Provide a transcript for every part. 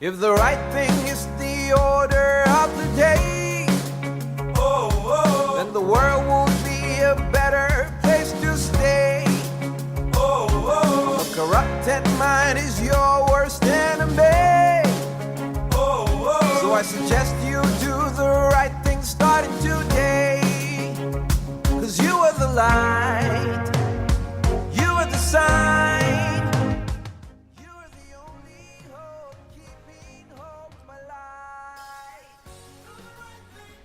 If the right thing is the order of the day, then the world won't be a better place to stay. A corrupted mind is your worst enemy. So I suggest you do the right thing starting today. 'Cause you are the light, you are the sign, you are the only hope keeping hope alive.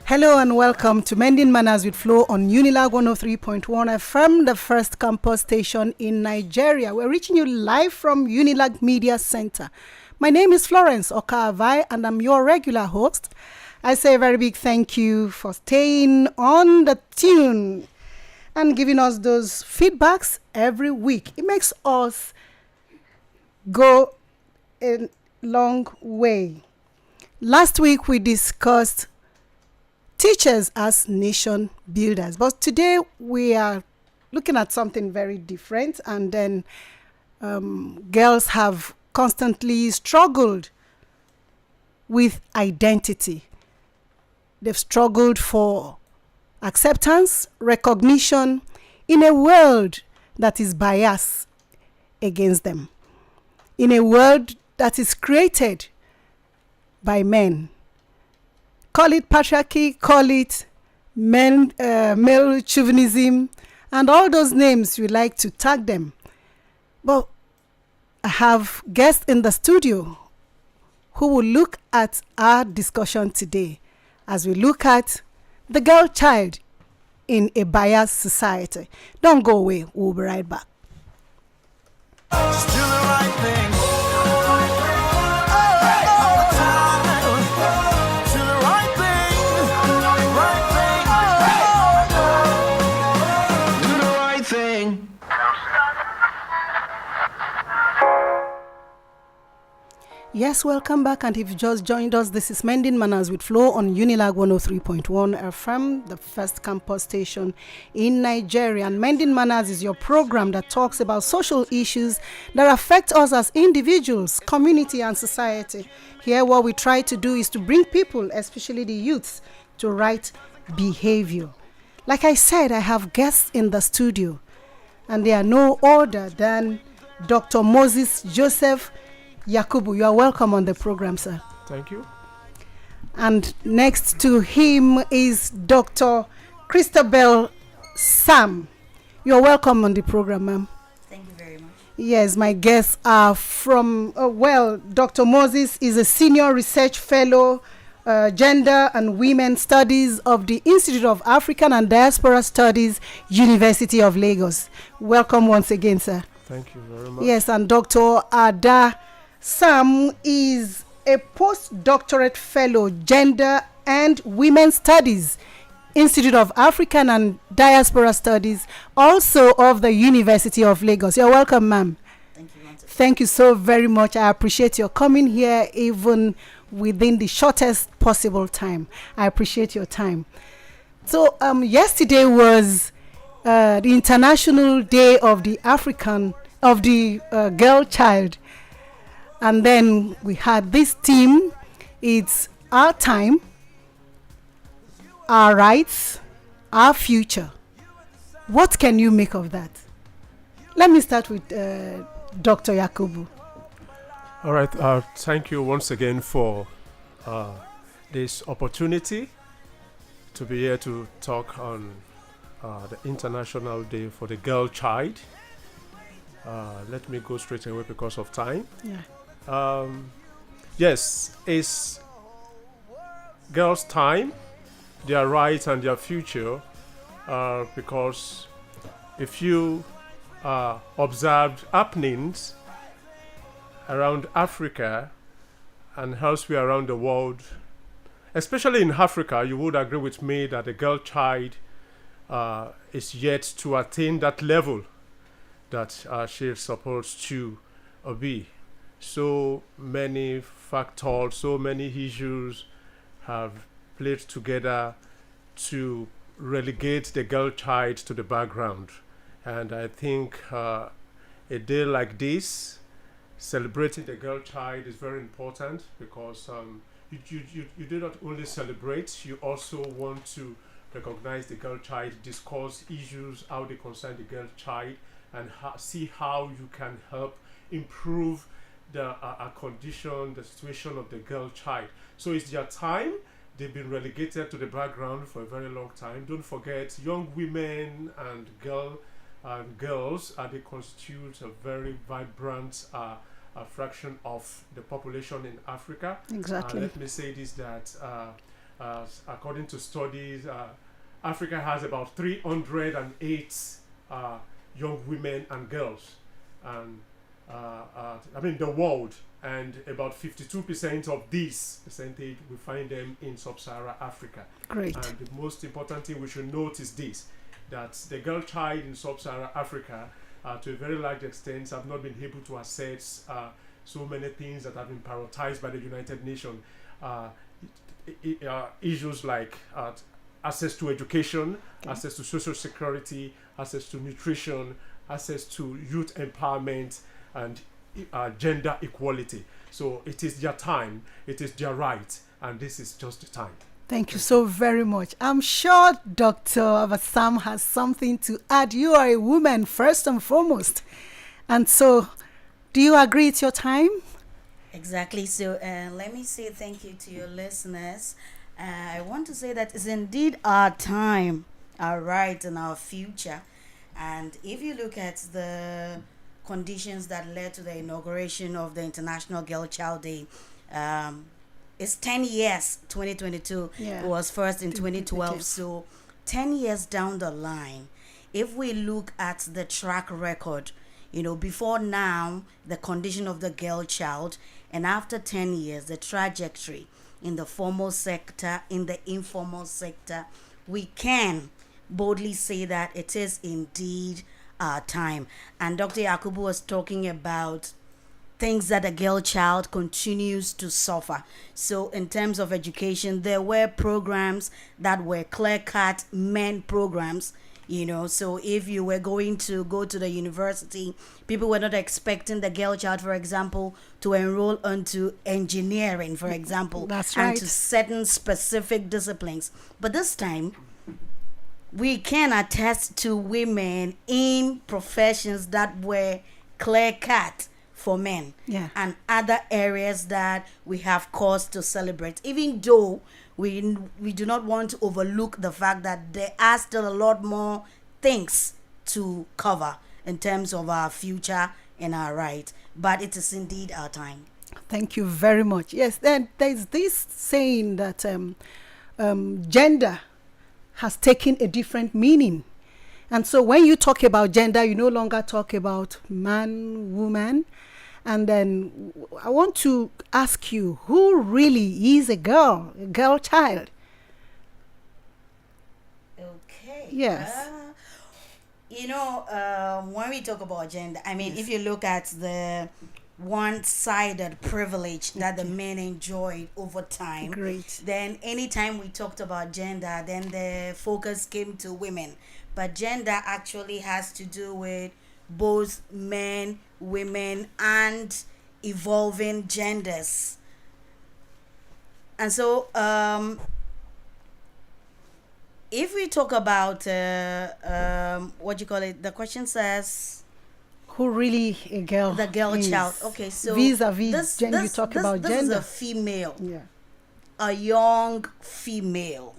Hello and welcome to Mending Manners with Flo on Unilag 103.1 FM, the first campus station in Nigeria. We're reaching you live from Unilag Media Center. My name is Florence Okavai and I'm your regular host. I say a very big thank you for staying on the tune and giving us those feedbacks every week. It makes us go a long way. Last week we discussed teachers as nation builders, but today we are looking at something very different, and then girls have constantly struggled with identity. They've struggled for acceptance, recognition in a world that is biased against them, in a world that is created by men. Call it patriarchy, call it male chauvinism, and all those names we like to tag them. But I have guests in the studio who will look at our discussion today as we look at the girl child in a biased society. Don't go away. We'll be right back. Just do the right thing. Do the right thing. Do the right thing. Yes, welcome back. And if you just joined us, this is Mending Manners with Flo on Unilag 103.1 FM, the first campus station in Nigeria. And Mending Manners is your program that talks about social issues that affect us as individuals, community, and society. Here, what we try to do is to bring people, especially the youths, to right behavior. Like I said, I have guests in the studio, and they are no other than Dr. Moses Joseph Yakubu. You are welcome on the program, sir. Thank you. And next to him is Dr. Christabel Sam. You are welcome on the program, ma'am. Thank you very much. Yes, my guests are from, Dr. Moses is a senior research fellow, gender and women studies of the Institute of African and Diaspora Studies, University of Lagos. Welcome once again, sir. Thank you very much. Yes, and Dr. Ada Sam is a postdoctorate fellow, gender and women studies, Institute of African and Diaspora Studies, also of the University of Lagos. You're welcome, ma'am. Thank you, Monte. Thank you so very much. I appreciate your coming here, even within the shortest possible time. I appreciate your time. So, yesterday was the International Day of the Girl Child. And then we had this theme. It's our time, our rights, our future. What can you make of that? Let me start with Dr. Yakubu. All right. Thank you once again for this opportunity to be here to talk on the International Day for the Girl Child. Let me go straight away because of time. Yeah. Yes, it's girls' time, their rights and their future, because if you observed happenings around Africa and elsewhere around the world, especially in Africa, you would agree with me that the girl child is yet to attain that level that she is supposed to be. So many factors, so many issues have played together to relegate the girl child to the background. And I think a day like this celebrating the girl child is very important because you do not only celebrate, you also want to recognize the girl child, discuss issues, how they concern the girl child, and see how you can help improve the condition, the situation of the girl child. So it's their time. They've been relegated to the background for a very long time. Don't forget, young women and girls, they constitute a very vibrant fraction of the population in Africa. Exactly. Let me say this, that according to studies, Africa has about 308 young women and girls, and the world, and about 52% of this percentage we find them in sub-Saharan Africa. Great. And the most important thing we should note is this, that the girl child in sub-Saharan Africa, to a very large extent, have not been able to access so many things that have been prioritized by the United Nations. Issues like access to education, access to social security, access to nutrition, access to youth empowerment, and gender equality. So it is their time, it is their right, and this is just the time. Thank you so very much. I'm sure Dr. Abasam has something to add. You are a woman first and foremost. And so, do you agree it's your time? Exactly. So let me say thank you to your listeners. I want to say that it's indeed our time, our right, and our future. And if you look at the conditions that led to the inauguration of the International Girl Child Day, it's 10 years, 2022. Yeah. It was first in 2012. So 10 years down the line, if we look at the track record, before now, the condition of the girl child, and after 10 years, the trajectory in the formal sector, in the informal sector, we can boldly say that it is indeed our time. And Dr. Yakubu was talking about things that a girl child continues to suffer. So in terms of education, there were programs that were clear-cut men programs, so if you were going to go to the university, people were not expecting the girl child, for example, to enroll onto engineering, for example. That's right. And to certain specific disciplines. But this time, we can attest to women in professions that were clear-cut for men, Yeah. and other areas that we have cause to celebrate, even though we do not want to overlook the fact that there are still a lot more things to cover in terms of our future and our right, but it is indeed our time. Thank you very much. Yes, then there's this saying that gender has taken a different meaning. And so when you talk about gender, you no longer talk about man, woman. And then I want to ask you, who really is a girl child? Okay. Yes. When we talk about gender, if you look at the one-sided privilege that the men enjoyed over time, Great. then anytime we talked about gender, then the focus came to women. But gender actually has to do with both men, women, and evolving genders. And so if we talk about the question says Who really a girl? the girl is. child. Okay, so vis-a-vis gender, you talk about this gender. is a female, Yeah. a young female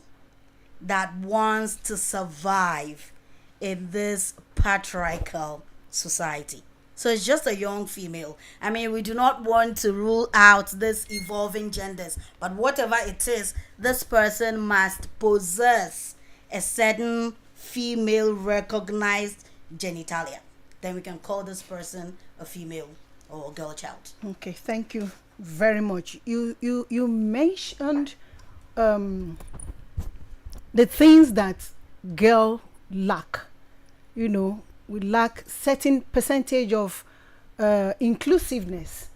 that wants to survive in this patriarchal society. So it's just a young female. We do not want to rule out this evolving genders, but whatever it is, this person must possess a certain female recognized genitalia. Then we can call this person a female or a girl child. Okay, thank you very much. You mentioned the things that girl lack. We lack certain percentage of inclusiveness,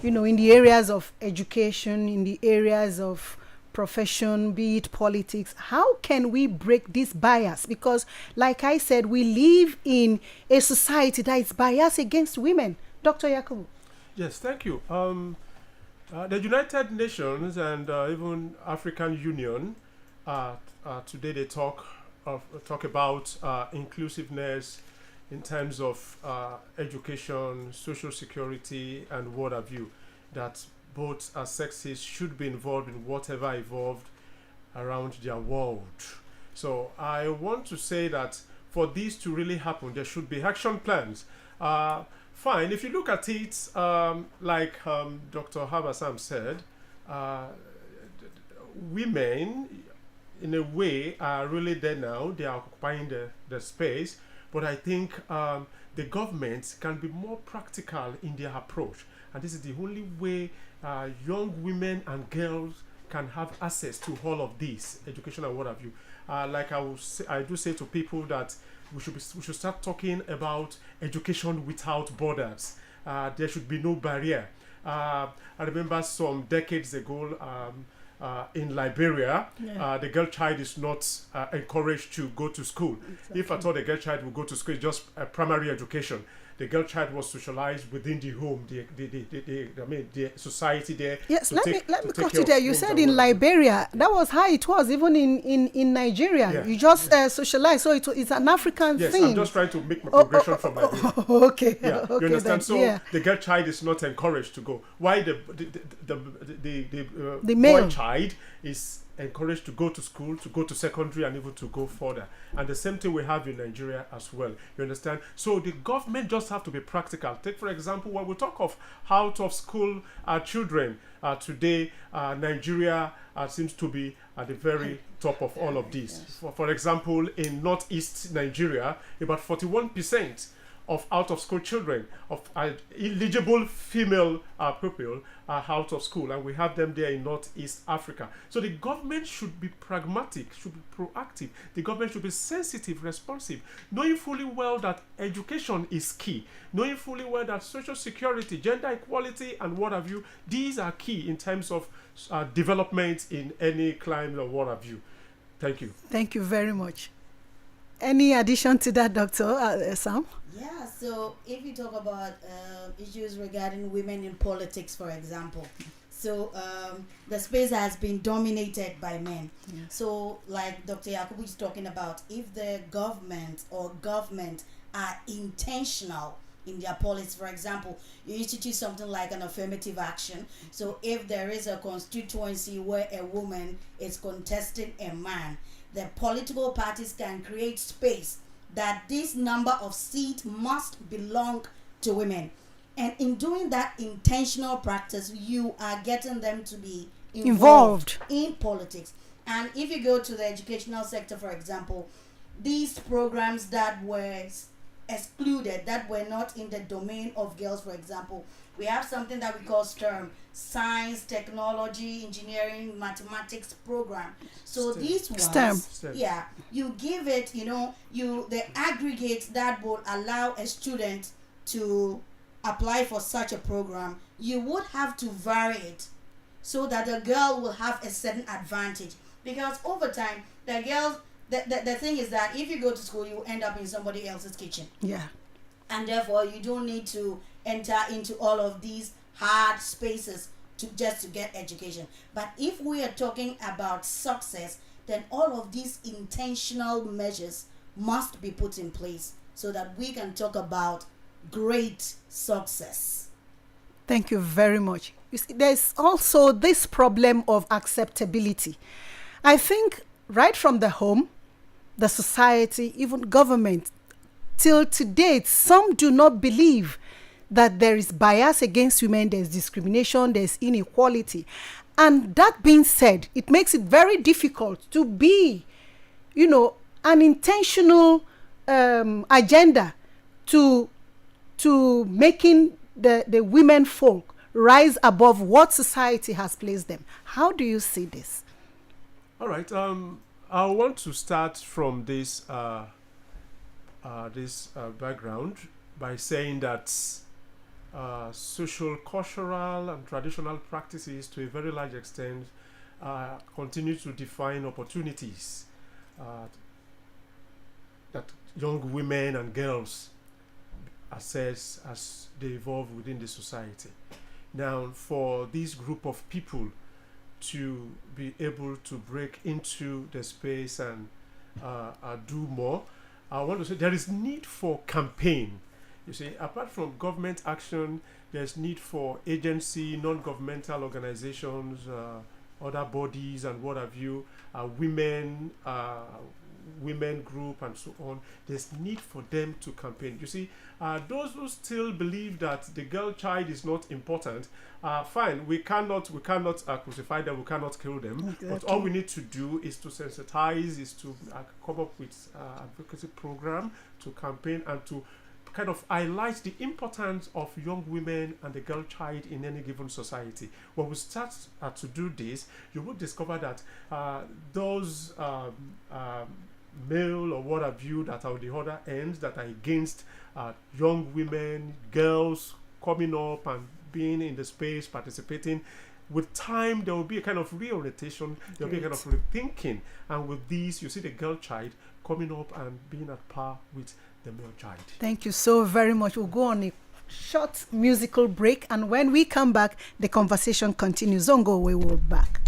in the areas of education, in the areas of profession, be it politics. How can we break this bias? Because like I said, we live in a society that is biased against women. Dr. Yakubu. Yes, thank you. The United Nations and even African Union today they talk about inclusiveness in terms of education, social security, and what have you. That both sexes should be involved in whatever evolved around their world. So I want to say that for this to really happen, there should be action plans. Fine, if you look at it, like Dr. Habasam said, uh, women, in a way, are really there now. They are occupying the space. But I think the government can be more practical in their approach. And this is the only way young women and girls can have access to all of this education and what have you. Like I do say to people that we should start talking about education without borders. There should be no barrier. I remember some decades ago in Liberia, the girl child is not encouraged to go to school. Exactly. If at all the girl child will go to school, it's just primary education. The girl child was socialized within the home, the society there. Yes, let me cut you there. You said in Liberia, that was how it was, even in Nigeria. Yeah. You just socialize, so it's an African thing. Yes, I'm just trying to make my progression from Liberia. Okay. Yeah, okay, you understand? then, so yeah. the girl child is not encouraged to go. Why the male boy child is encouraged to go to school, to go to secondary, and even to go further. And the same thing we have in Nigeria as well. You understand? So the government just have to be practical. Take, for example, when we talk of out of school children, today Nigeria seems to be at the very top of all of this. Yes. For example, in northeast Nigeria, about 41% of out-of-school children, of eligible female pupil are out of school, and we have them there in Northeast Africa. So the government should be pragmatic, should be proactive. The government should be sensitive, responsive, knowing fully well that education is key, knowing fully well that social security, gender equality, and what have you, these are key in terms of development in any climate or what have you. Thank you. Thank you very much. Any addition to that, Dr. Sam? Yeah, so if you talk about issues regarding women in politics, for example, so the space has been dominated by men. Yeah. So like Dr. Yakubu is talking about, if the government are intentional in their policy, for example, you institute something like an affirmative action. So if there is a constituency where a woman is contesting a man, the political parties can create space that this number of seats must belong to women. And in doing that intentional practice, you are getting them to be involved in politics. And if you go to the educational sector, for example, these programs that were excluded, that were not in the domain of girls, for example, we have something that we call STEM, science, technology, engineering, mathematics program. So these ones, STEM. Yeah, you give it, the aggregates that will allow a student to apply for such a program. You would have to vary it so that the girl will have a certain advantage, because over time the girls, the thing is that if you go to school, you end up in somebody else's kitchen. Yeah. And therefore you don't need to enter into all of these hard spaces to get education. But if we are talking about success, then all of these intentional measures must be put in place so that we can talk about great success. Thank you very much. You see, there's also this problem of acceptability. I think right from the home, the society, even government, till to date, some do not believe that there is bias against women, there's discrimination, there's inequality. And that being said, it makes it very difficult to be, an intentional agenda to making the women folk rise above what society has placed them. How do you see this? All right. I want to start from this background by saying that social, cultural, and traditional practices, to a very large extent, continue to define opportunities that young women and girls assess as they evolve within the society. Now, for this group of people to be able to break into the space and do more, I want to say there is need for campaign. You see, apart from government action, there's need for agency, non-governmental organizations, other bodies and what have you, women group and so on. There's need for them to campaign. You see, those who still believe that the girl child is not important, fine, we cannot crucify them, we cannot kill them. Okay. But all we need to do is to sensitize, is to come up with advocacy program, to campaign, and to kind of highlight the importance of young women and the girl child in any given society. When we start to do this, you will discover that those male or what have you that are on the other end, that are against young women, girls coming up and being in the space, participating, with time there will be a kind of reorientation, there will be a kind of rethinking, and with this you see the girl child coming up and being at par with the male child. Thank you so very much. We'll go on a short musical break, and when we come back, the conversation continues. Don't go away, we'll be back.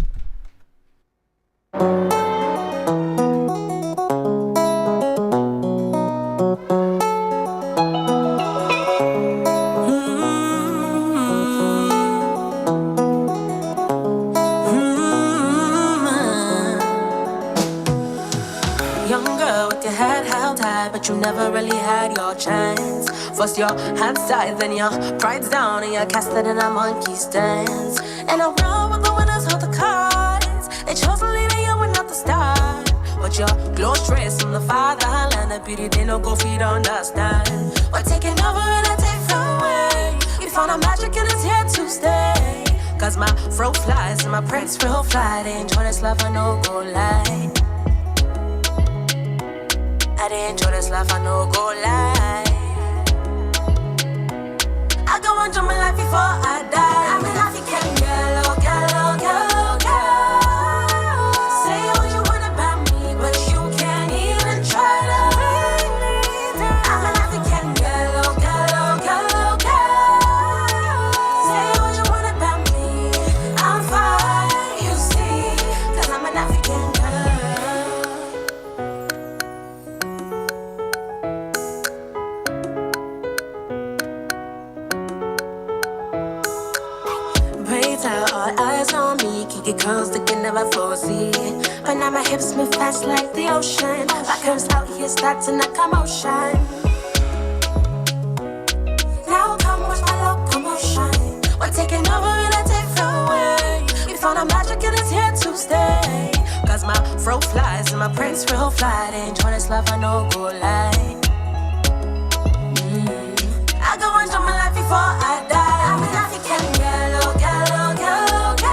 But you never really had your chance. First your hands tied, then your pride's down, and you're casted in a monkey stance. And around with the winners hold the cards. They chose to leave you and not the start. But your close trace from the fatherland, the beauty they no go feed understand. We're taking over in a different way. We found a magic and it's here to stay. Cause my fro flies and my prince real fly. They enjoy this love, I no go lie. I didn't enjoy this life, I know go lie. I go on enjoy my life before I die. I'm an African girl, oh girl, oh girl, oh girl. Say what you want about me, but you can't even try to bring me down. I'm an African girl, oh girl, oh girl, oh girl. Say what you want about me, I'm fine, you see, cause I'm an African girl. All eyes on me, kinky curls that can never foresee. But now my hips move fast like the ocean. My curves out here starting a commotion. Now come watch my locomotion. We're taking over in a different way. We found a magic and it's here to stay. Cause my fro flies and my prince real fly. They enjoy this love, I know go lie. I go enjoy my life before I die. I'm an African girl, oh girl, oh girl, oh girl.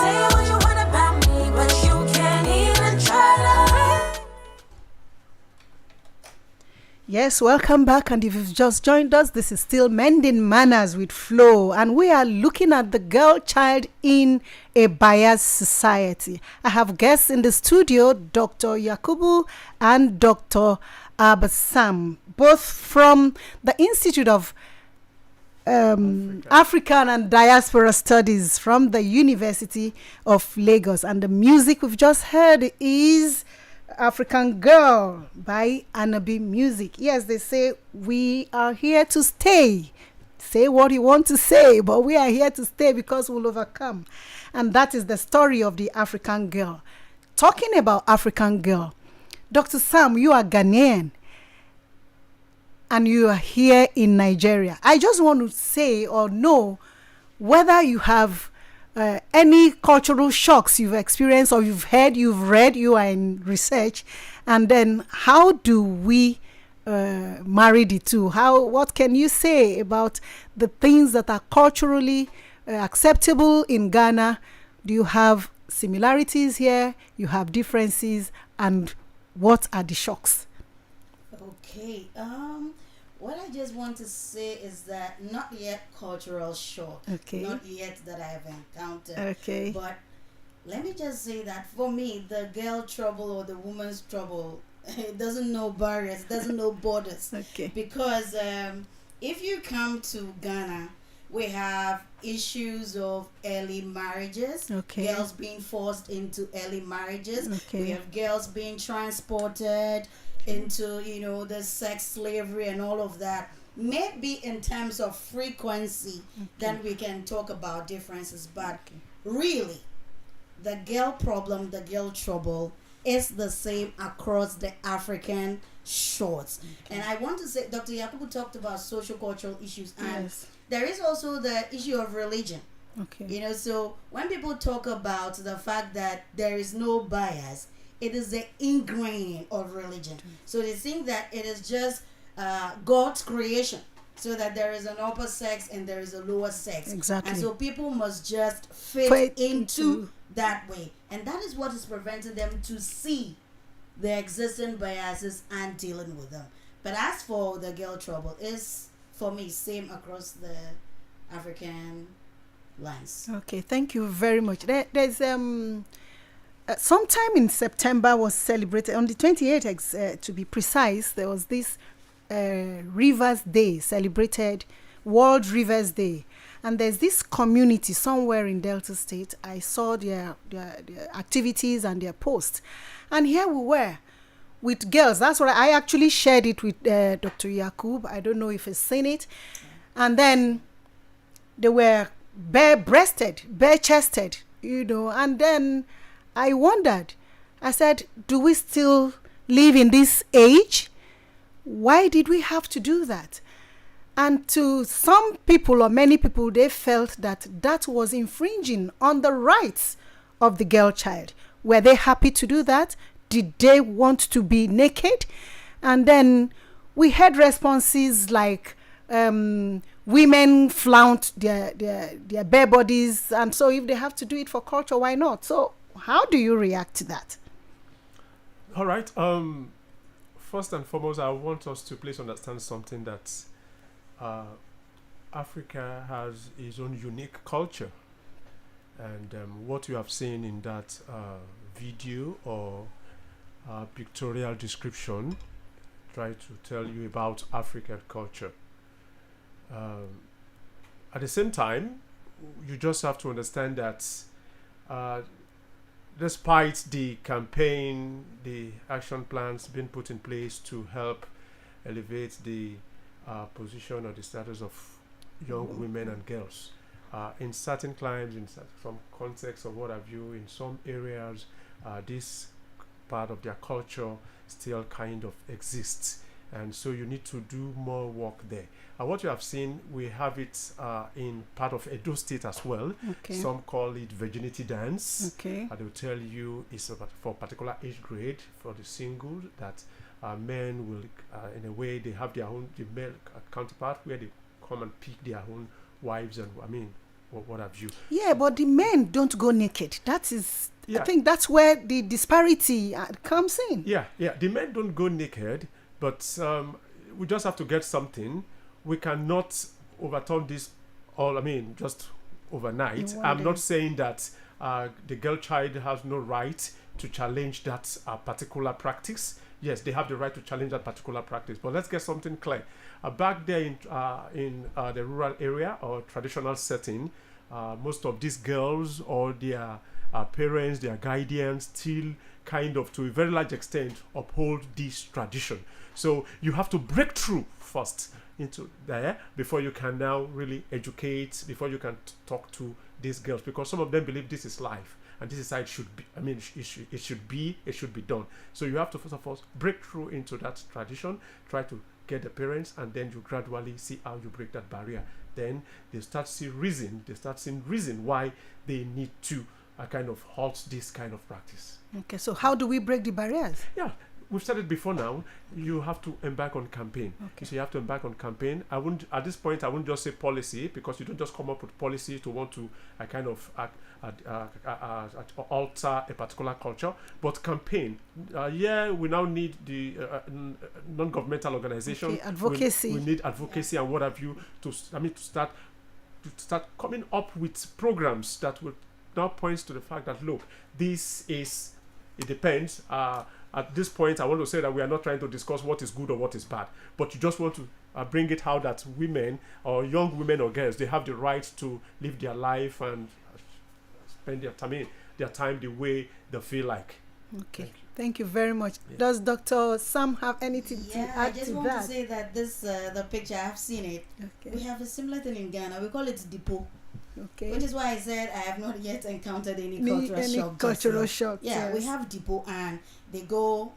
Say what you want about me, but you can't even try to. Yes, welcome back. And if you've just joined us, this is still Mending Manners with Flo, and we are looking at the girl child in a biased society. I have guests in the studio, Dr. Yakubu and Dr. Abasam, both from the Institute of African and Diaspora Studies from the University of Lagos. And the music we've just heard is African Girl by Anabi Music. Yes, they say we are here to stay. Say what you want to say, but we are here to stay because we'll overcome. And that is the story of the African girl. Talking about African girl, Dr. Sam, you are Ghanaian and you are here in Nigeria. I just want to say or know whether you have any cultural shocks you've experienced or you've heard, you've read, you are in research, and then how do we marry the two? What can you say about the things that are culturally acceptable in Ghana? Do you have similarities here? You have differences, and what are the shocks? Okay. What I just want to say is that not yet cultural shock. Okay. Not yet that I have encountered. Okay. But let me just say that for me, the girl trouble or the woman's trouble It doesn't know barriers, it doesn't know borders. Okay. Because if you come to Ghana, we have issues of early marriages, Okay. girls being forced into early marriages. Okay. We have girls being transported into, the sex slavery and all of that. Maybe in terms of frequency, then we can talk about differences. But really, the girl problem, the girl trouble is the same across the African shores. And I want to say, Dr. Yakubu talked about social cultural issues, and Yes. there is also the issue of religion. Okay. So when people talk about the fact that there is no bias, it is the ingraining of religion. So they think that it is just God's creation, so that there is an upper sex and there is a lower sex. Exactly. And so people must just fit Fit into that way. And that is what is preventing them to see the existing biases and dealing with them. But as for the girl trouble, is for me same across the African lands. Okay, thank you very much. There's sometime in September was celebrated on the 28th, to be precise. There was this Rivers Day celebrated, World Rivers Day, and there's this community somewhere in Delta State. I saw their activities and their posts, and here we were with girls. That's what I actually shared it with Dr. Yakub. I don't know if he's seen it, and then they were bare-breasted, bare-chested, and then I wondered, I said, do we still live in this age? Why did we have to do that? And to some people, or many people, they felt that that was infringing on the rights of the girl child. Were they happy to do that? Did they want to be naked? And then we had responses like, women flaunt their bare bodies, and so if they have to do it for culture, why not? So how do you react to that? All right. First and foremost, I want us to please understand something, that Africa has its own unique culture, and what you have seen in that video or pictorial description try to tell you about African culture. At the same time, you just have to understand that despite the campaign, the action plans being put in place to help elevate the position or the status of young women and girls, in certain climes, in some contexts or what have you, in some areas, this part of their culture still kind of exists. And so you need to do more work there. What you have seen, we have it in part of Edo State as well. Okay. Some call it virginity dance. Okay. They will tell you it's for a particular age grade for the single, that men will, in a way, they have their own, the male counterpart, where they come and pick their own wives and, what have you. Yeah, but the men don't go naked. That is, Yeah. I think that's where the disparity comes in. Yeah. The men don't go naked, but we just have to get something. We cannot overturn this all, just overnight. I'm not saying that the girl child has no right to challenge that particular practice. Yes, they have the right to challenge that particular practice. But let's get something clear. Back there in the rural area or traditional setting, most of these girls or their parents, their guardians, still kind of, to a very large extent, uphold this tradition. So you have to break through first into there before you can now really educate, before you can talk to these girls, because some of them believe this is life and this is how it should be. It should be done. So you have to first of all break through into that tradition, try to get the parents, and then you gradually see how you break that barrier. Then they start seeing reason why they need to kind of halt this kind of practice. Okay, so how do we break the barriers? Yeah, we've said it before now. You have to embark on campaign. Okay. So you have to embark on campaign. At this point, I wouldn't just say policy, because you don't just come up with policy to want to alter a particular culture, but campaign. We now need the non-governmental organization. Okay, advocacy. We need advocacy and what have you to start coming up with programs that will now points to the fact that, look, this is, it depends. at this point, I want to say that we are not trying to discuss what is good or what is bad, but you just want to bring it out that women or young women or girls, they have the right to live their life and spend their time the way they feel like. Okay. Thank you very much. Yeah. Does Dr. Sam have anything to add to that? I just want to say that this the picture, I've seen it. Okay. We have a similar thing in Ghana. We call it depot. Okay. Which is why I said I have not yet encountered any cultural shock. Yeah, yes. We have depot and they go,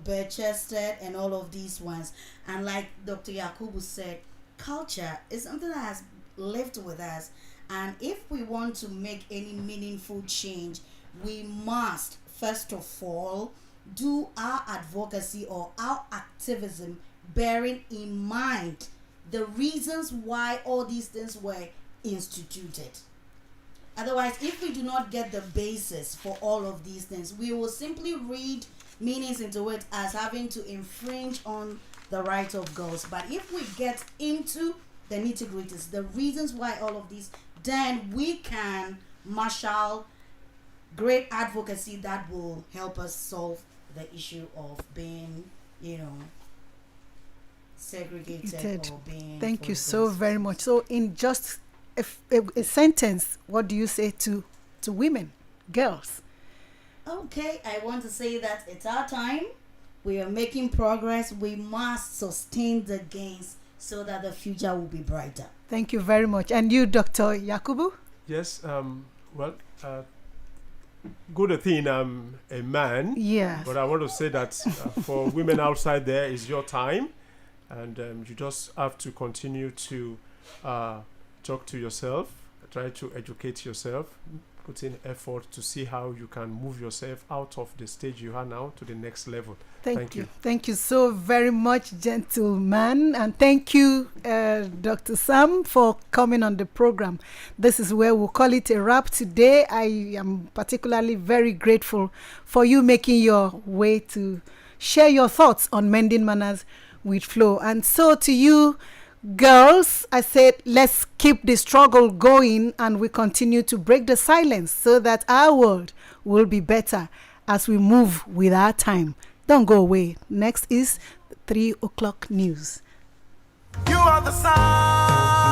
bare-chested and all of these ones. And like Dr. Yakubu said, culture is something that has lived with us. And if we want to make any meaningful change, we must, first of all, do our advocacy or our activism bearing in mind the reasons why all these things were instituted. Otherwise, if we do not get the basis for all of these things, we will simply read meanings into it as having to infringe on the rights of girls. But if we get into the nitty-gritties, the reasons why all of these, then we can marshal great advocacy that will help us solve the issue of being, segregated or being... Thank you so very much. So in just a sentence, what do you say to women, girls? Okay, I want to say that it's our time. We are making progress. We must sustain the gains so that the future will be brighter. Thank you very much. And you, Dr. Yakubu? Yes, good thing I'm a man. Yeah. But I want to say that for women outside there, it's your time. And you just have to continue to talk to yourself, try to educate yourself, put in effort to see how you can move yourself out of the stage you are now to the next level. Thank you. Thank you so very much, gentlemen. And thank you, Dr. Sam, for coming on the program. This is where we'll call it a wrap today. I am particularly very grateful for you making your way to share your thoughts on Mending Manners with Flo. And so to you, girls, I said, let's keep the struggle going and we continue to break the silence so that our world will be better as we move with our time. Don't go away. Next is 3 o'clock news. You are the sun.